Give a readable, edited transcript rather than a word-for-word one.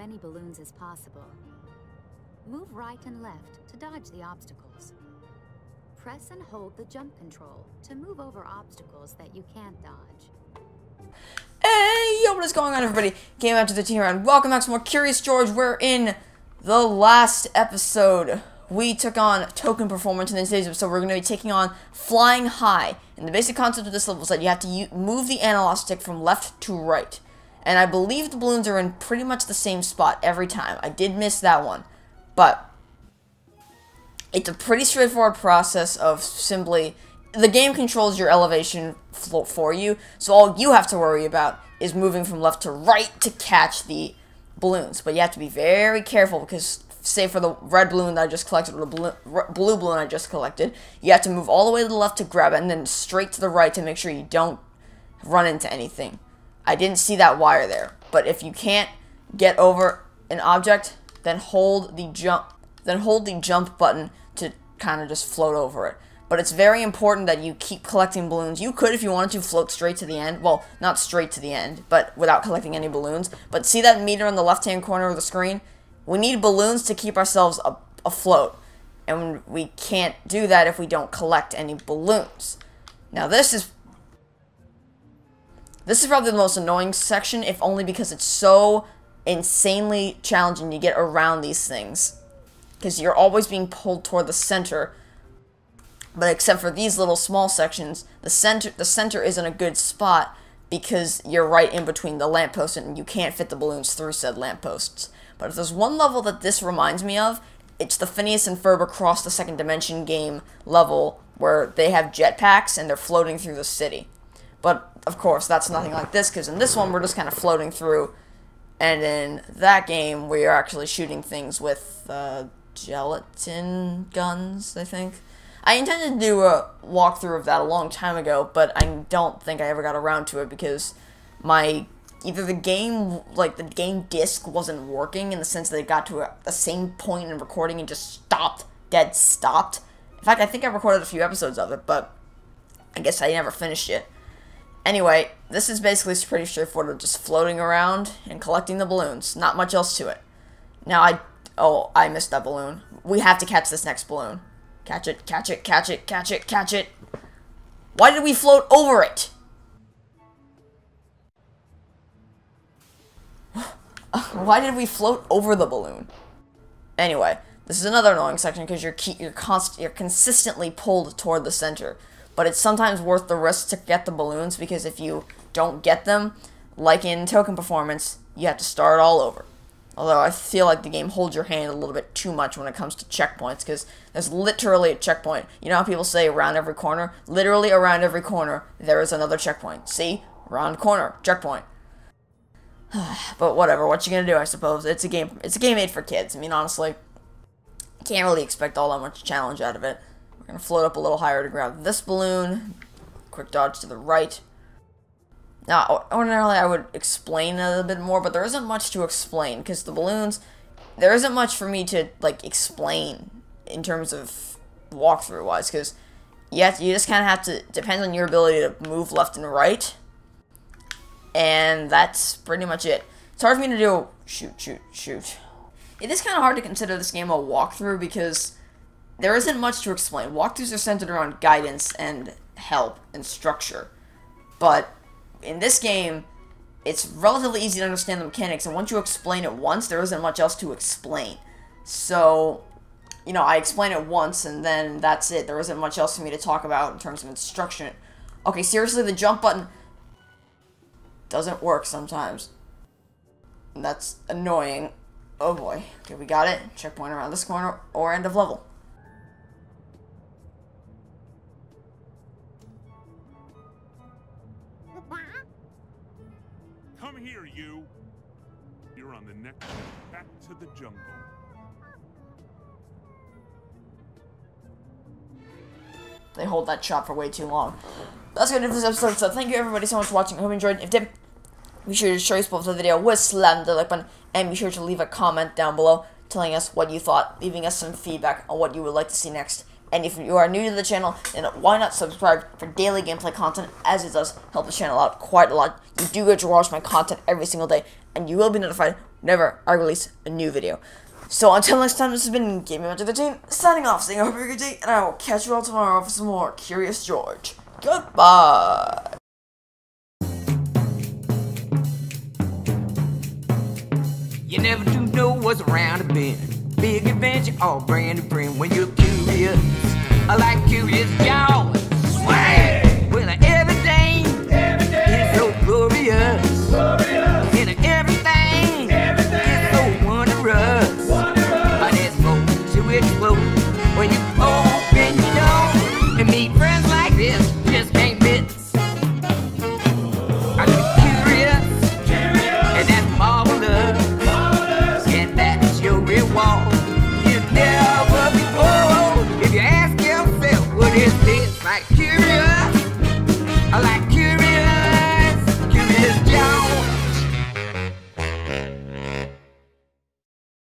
many balloons as possible. Move right and left to dodge the obstacles. Press and hold the jump control to move over obstacles that you can't dodge. Hey, yo, what is going on, everybody? Game After the Team Round. Welcome back to more Curious George. We're in the last episode. We took on Token Performance, and in today's episode, we're going to be taking on Flying High. And the basic concept of this level is that you have to move the analog stick from left to right. And I believe the balloons are in pretty much the same spot every time. I did miss that one. But it's a pretty straightforward process of simply... The game controls your elevation float for you, so all you have to worry about is moving from left to right to catch the balloons. But you have to be very careful because, say for the red balloon that I just collected, or the blue balloon I just collected, you have to move all the way to the left to grab it, and then straight to the right to make sure you don't run into anything. I didn't see that wire there, but if you can't get over an object, then hold the jump button to kind of just float over it. But it's very important that you keep collecting balloons. You could, if you wanted to, float straight to the end. Well, not straight to the end, but without collecting any balloons. But see that meter on the left-hand corner of the screen? We need balloons to keep ourselves afloat. And we can't do that if we don't collect any balloons. Now, this is probably the most annoying section, if only because it's so insanely challenging to get around these things. Because you're always being pulled toward the center. But except for these little small sections, the center isn't a good spot because you're right in between the lampposts and you can't fit the balloons through said lampposts. But if there's one level that this reminds me of, it's the Phineas and Ferb Across the Second Dimension game level where they have jetpacks and they're floating through the city. But, of course, that's nothing like this, because in this one we're just kind of floating through, and in that game we are actually shooting things with gelatin guns, I think. I intended to do a walkthrough of that a long time ago, but I don't think I ever got around to it because either the game, like the game disc wasn't working in the sense that it got to the same point in recording and just stopped, dead stopped. In fact, I think I recorded a few episodes of it, but I guess I never finished it. Anyway, this is basically pretty straightforward, just floating around and collecting the balloons. Not much else to it. Now, I missed that balloon. We have to catch this next balloon. Catch it, catch it, catch it, catch it, catch it. Why did we float over it? Why did we float over the balloon? Anyway, this is another annoying section because you're consistently pulled toward the center. But it's sometimes worth the risk to get the balloons because if you don't get them, like in Token Performance, you have to start all over. Although I feel like the game holds your hand a little bit too much when it comes to checkpoints, because there's literally a checkpoint. You know how people say around every corner? Literally around every corner, there is another checkpoint. See? Around corner, checkpoint. But whatever, what you gonna do, I suppose? It's a game made for kids. I mean, honestly, can't really expect all that much challenge out of it. We're gonna float up a little higher to grab this balloon. Quick dodge to the right. Now, ordinarily I would explain a little bit more, but there isn't much to explain, because the balloons, there isn't much for me to, like, explain in terms of walkthrough-wise, because you just kind of have to, depend on your ability to move left and right, and that's pretty much it. It's hard for me to do, shoot. It is kind of hard to consider this game a walkthrough, because there isn't much to explain. Walkthroughs are centered around guidance and help and structure, but in this game, it's relatively easy to understand the mechanics, and once you explain it once, there isn't much else to explain. So, you know, I explain it once, and then that's it. There isn't much else for me to talk about in terms of instruction. Okay, seriously, the jump button doesn't work sometimes. And that's annoying. Oh boy. Okay, we got it. Checkpoint around this corner, or end of level. Come here, you! You're on the next back to the jungle. They hold that shot for way too long. That's gonna do for this episode, so thank you everybody so much for watching. I hope you enjoyed. If you did, be sure to show your support for the video with slam the like button, and be sure to leave a comment down below telling us what you thought, leaving us some feedback on what you would like to see next. And if you are new to the channel, then why not subscribe for daily gameplay content, as it does help the channel out quite a lot. You do get to watch my content every single day, and you will be notified whenever I release a new video. So until next time, this has been Gaming Mentor 13, signing off, saying I hope you have a good day, and I will catch you all tomorrow for some more Curious George. Goodbye! You never do know what's around the bend. Big adventure, all brand new friend when you're curious. I like curious, y'all.